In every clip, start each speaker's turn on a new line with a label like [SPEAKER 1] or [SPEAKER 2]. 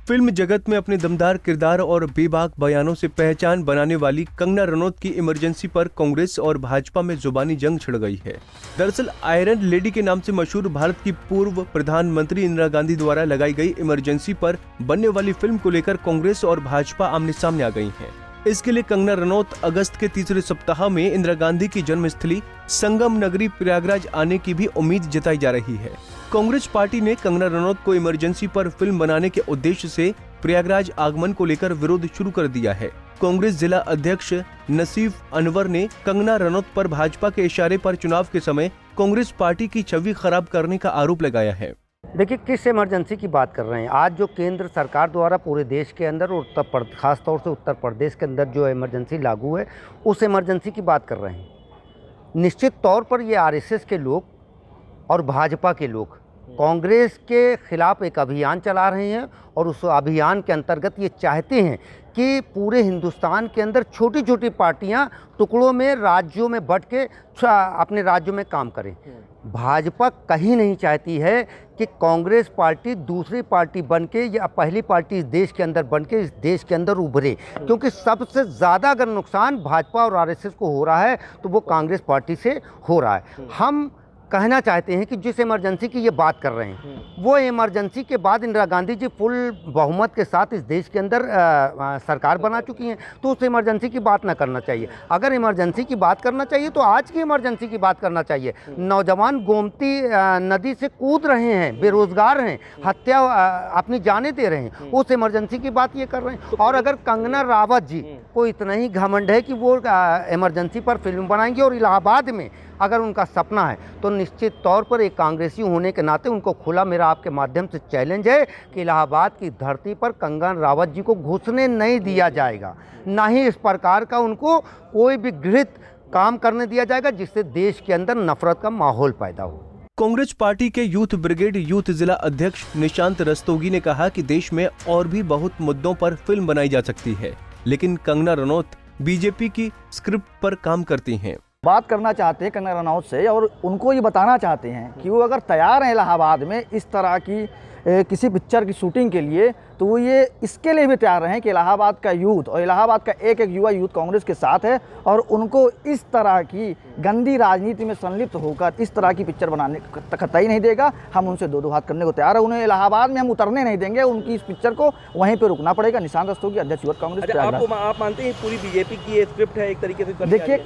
[SPEAKER 1] Film जगत में अपने दमदार किरदार और बेबाक बयानों से पहचान बनाने वाली कंगना रनौत की इमरजेंसी पर कांग्रेस और भाजपा में जुबानी जंग छिड़ गई है। दरअसल आयरन लेडी के नाम से मशहूर भारत की पूर्व प्रधानमंत्री इंदिरा गांधी द्वारा लगाई गई इमरजेंसी पर बनने वाली फिल्म को लेकर कांग्रेस और भाजपा आमने सामने आ गई हैं। इसके लिए कंगना रनौत अगस्त के तीसरे सप्ताह में इंदिरा गांधी की जन्मस्थली संगम नगरी प्रयागराज आने की भी उम्मीद जताई जा रही है। कांग्रेस पार्टी ने कंगना रनौत को इमरजेंसी पर फिल्म बनाने के उद्देश्य से प्रयागराज आगमन को लेकर विरोध शुरू कर दिया है। कांग्रेस जिला अध्यक्ष नसीफ अनवर ने कंगना रनौत पर भाजपा के इशारे पर चुनाव के समय कांग्रेस पार्टी की छवि खराब करने का आरोप लगाया है।
[SPEAKER 2] देखिए, किस इमरजेंसी की बात कर रहे हैं। आज जो केंद्र सरकार द्वारा पूरे देश के अंदर और खास तौर से उत्तर प्रदेश के अंदर जो इमरजेंसी लागू है, उस इमरजेंसी की बात कर रहे हैं। निश्चित तौर पर ये आरएसएस के लोग और भाजपा के लोग कांग्रेस के खिलाफ एक अभियान चला रहे हैं और उस अभियान के अंतर्गत ये चाहते हैं कि पूरे हिंदुस्तान के अंदर छोटी छोटी पार्टियां टुकड़ों में राज्यों में बंट के अपने राज्यों में काम करें। भाजपा कहीं नहीं चाहती है कि कांग्रेस पार्टी दूसरी पार्टी बनके या पहली पार्टी इस देश के अंदर बनके इस देश के अंदर उभरे, क्योंकि सबसे ज़्यादा अगर नुकसान भाजपा और आरएसएस को हो रहा है तो वो कांग्रेस पार्टी से हो रहा है। हम कहना चाहते हैं कि जिस इमरजेंसी की ये बात कर रहे हैं वो इमरजेंसी के बाद इंदिरा गांधी जी फुल बहुमत के साथ इस देश के अंदर सरकार बना चुकी हैं, तो उस इमरजेंसी की बात ना करना चाहिए। अगर इमरजेंसी की बात करना चाहिए तो आज की इमरजेंसी की बात करना चाहिए। नौजवान गोमती नदी से कूद रहे हैं, बेरोजगार हैं, हत्या अपनी जानें दे रहे हैं, उस इमरजेंसी की बात ये कर रहे हैं। और अगर कंगना रावत जी को इतना ही घमंड है कि वो इमरजेंसी पर फिल्म बनाएंगे और इलाहाबाद में अगर उनका सपना है, तो निश्चित तौर पर एक कांग्रेसी होने के नाते उनको खुला मेरा आपके माध्यम से चैलेंज है कि इलाहाबाद की धरती पर कंगना रावत जी को घुसने नहीं दिया जाएगा, ना ही इस प्रकार का उनको कोई भी घृणित काम करने दिया जाएगा जिससे देश के अंदर नफरत का माहौल पैदा हो।
[SPEAKER 1] कांग्रेस पार्टी के यूथ ब्रिगेड यूथ जिला अध्यक्ष निशांत रस्तोगी ने कहा कि देश में और भी बहुत मुद्दों पर फिल्म बनाई जा सकती है, लेकिन कंगना रनौत बीजेपी की स्क्रिप्ट पर काम करती हैं।
[SPEAKER 3] बात करना चाहते हैं कंगना रनौत से और उनको ये बताना चाहते हैं कि वो अगर तैयार हैं इलाहाबाद में इस तरह की किसी पिक्चर की शूटिंग के लिए, तो वो ये इसके लिए भी तैयार हैं कि इलाहाबाद का यूथ और इलाहाबाद का एक एक युवा यूथ कांग्रेस के साथ है और उनको इस तरह की गंदी राजनीति में संलिप्त होकर इस तरह की पिक्चर बनाने कतई नहीं देगा। हम उनसे दो हाथ करने को तैयार है, उन्हें इलाहाबाद में हम उतरने नहीं देंगे, उनकी इस पिक्चर को वहीं पर रुकना पड़ेगा। निशांत रस्तोगी, अध्यक्ष युवा कांग्रेस।
[SPEAKER 4] आप मानते हैं पूरी बीजेपी की ये स्क्रिप्ट है एक तरीके से?
[SPEAKER 3] देखिए,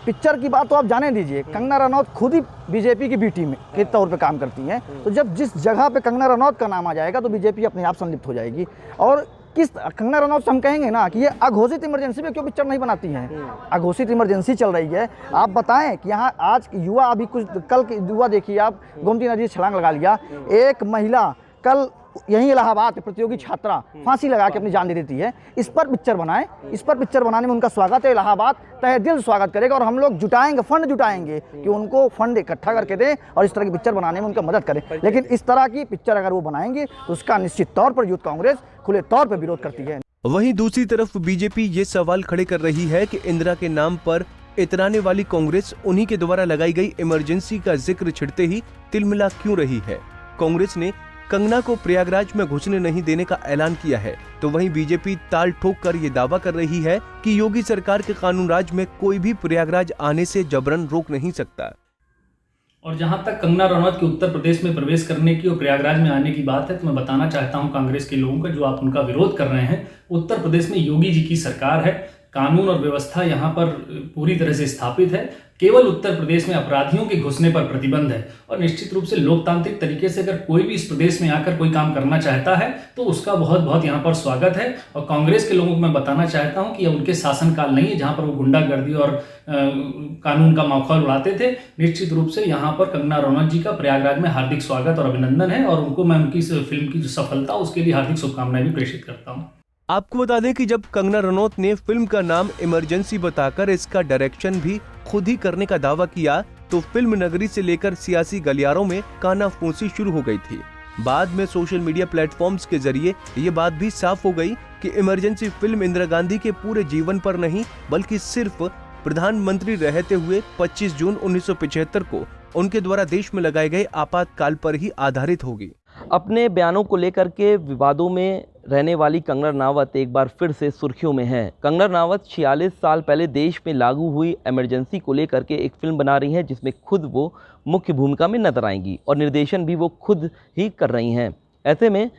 [SPEAKER 3] पिक्चर की बात तो आप जाने दीजिए, कंगना रनौत खुद ही बीजेपी की बी टीम के तौर पे काम करती हैं, तो जब जिस जगह पे कंगना रनौत का नाम आ जाएगा तो बीजेपी अपने आप संलिप्त हो जाएगी। और किस कंगना रनौत से हम कहेंगे ना कि ये अघोषित इमरजेंसी में क्यों पिक्चर नहीं बनाती हैं। अघोषित इमरजेंसी चल रही है। आप बताएं कि यहाँ आज युवा, अभी कुछ कल के युवा देखिए आप, गोमती नदी से छलांग लगा लिया। एक महिला कल यहीं इलाहाबाद प्रतियोगी छात्रा फांसी लगा के अपनी जान दे देती है। इस पर पिक्चर बनाएं, इस पर पिक्चर बनाने में उनका स्वागत है। इलाहाबाद तहे दिल स्वागत करेगा और हम लोग जुटाएंगे, फंड जुटाएंगे कि उनको फंड इकट्ठा करके दें और इस तरह की पिक्चर बनाने में उनका मदद करें। लेकिन इस तरह की पिक्चर अगर वो बनाएंगे तो उसका निश्चित तौर पर यूथ कांग्रेस खुले तौर पर विरोध करती है।
[SPEAKER 1] वहीं दूसरी तरफ बीजेपी ये सवाल खड़े कर रही है कि इंदिरा के नाम पर इतराने वाली कांग्रेस उन्हीं के द्वारा लगाई गई इमरजेंसी का जिक्र छिड़ते ही तिलमिला क्यों रही है। कांग्रेस ने कंगना को प्रयागराज में घुसने नहीं देने का ऐलान किया है, तो वहीं बीजेपी ताल ठोक कर ये दावा कर रही है कि योगी सरकार के कानून राज में कोई भी प्रयागराज आने से जबरन रोक नहीं सकता।
[SPEAKER 5] और जहां तक कंगना रनौत के उत्तर प्रदेश में प्रवेश करने की और प्रयागराज में आने की बात है, तो मैं बताना चाहता हूं कांग्रेस के लोगों का, जो आप उनका विरोध कर रहे हैं, उत्तर प्रदेश में योगी जी की सरकार है, कानून और व्यवस्था यहाँ पर पूरी तरह से स्थापित है। केवल उत्तर प्रदेश में अपराधियों के घुसने पर प्रतिबंध है और निश्चित रूप से लोकतांत्रिक तरीके से अगर कोई भी इस प्रदेश में आकर कोई काम करना चाहता है तो उसका बहुत बहुत यहाँ पर स्वागत है। और कांग्रेस के लोगों को मैं बताना चाहता हूँ कि यह उनके शासनकाल नहीं है जहाँ पर वो गुंडागर्दी और कानून का माखौल उड़ाते थे। निश्चित रूप से यहाँ पर कंगना रनौत जी का प्रयागराज में हार्दिक स्वागत और अभिनंदन है और उनको मैं उनकी फिल्म की जो सफलता उसके लिए हार्दिक शुभकामनाएं भी प्रेषित करता हूँ।
[SPEAKER 1] आपको बता दें कि जब कंगना रनौत ने फिल्म का नाम इमरजेंसी बताकर इसका डायरेक्शन भी खुद ही करने का दावा किया, तो फिल्म नगरी से लेकर सियासी गलियारों में कानाफूसी शुरू हो गई थी। बाद में सोशल मीडिया प्लेटफॉर्म्स के जरिए ये बात भी साफ हो गई कि इमरजेंसी फिल्म इंदिरा गांधी के पूरे जीवन पर नहीं, बल्कि सिर्फ प्रधानमंत्री रहते हुए 25 जून 1975 को उनके द्वारा देश में लगाए गए आपातकाल पर ही आधारित होगी।
[SPEAKER 4] अपने बयानों को लेकर के विवादों में
[SPEAKER 6] रहने वाली कंगना रनावत एक बार फिर से सुर्खियों में हैं। कंगना रनावत 46 साल पहले देश में लागू हुई इमरजेंसी को लेकर के एक फिल्म बना रही हैं, जिसमें खुद वो मुख्य भूमिका में नजर आएंगी और निर्देशन भी वो खुद ही कर रही हैं। ऐसे में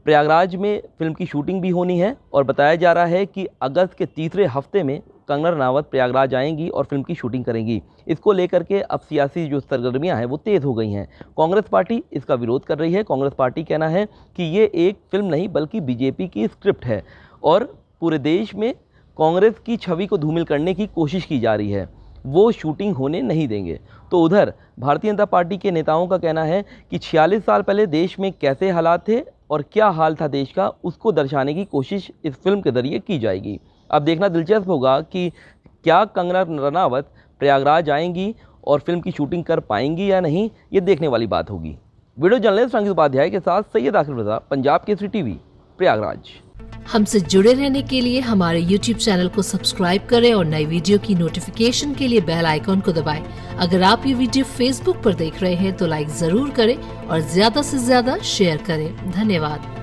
[SPEAKER 6] प्रयागराज में फिल्म की शूटिंग भी होनी है और बताया जा रहा है कि अगस्त के तीसरे हफ्ते में कंगना रनावत प्रयागराज आएंगी और फिल्म की शूटिंग करेंगी। इसको लेकर के अब सियासी जो सरगर्मियां हैं वो तेज़ हो गई हैं। कांग्रेस पार्टी इसका विरोध कर रही है। कांग्रेस पार्टी कहना है कि ये एक फिल्म नहीं बल्कि बीजेपी की स्क्रिप्ट है और पूरे देश में कांग्रेस की छवि को धूमिल करने की कोशिश की जा रही है, वो शूटिंग होने नहीं देंगे। तो उधर भारतीय जनता पार्टी के नेताओं का कहना है कि 46 साल पहले देश में कैसे हालात थे और क्या हाल था देश का, उसको दर्शाने की कोशिश इस फिल्म के जरिए की जाएगी। अब देखना दिलचस्प होगा कि क्या कंगना रनावत प्रयागराज आएंगी और फिल्म की शूटिंग कर पाएंगी या नहीं, ये देखने वाली बात होगी। वीडियो जर्नलिस्ट अंकित उपाध्याय के साथ सैयद आखिर रजा, पंजाब केसरी टीवी, प्रयागराज।
[SPEAKER 7] हमसे जुड़े रहने के लिए हमारे YouTube चैनल को सब्सक्राइब करें और नई वीडियो की नोटिफिकेशन के लिए बेल आइकॉन को दबाएं। अगर आप ये वीडियो Facebook पर देख रहे हैं तो लाइक जरूर करें और ज्यादा से ज्यादा शेयर करें। धन्यवाद।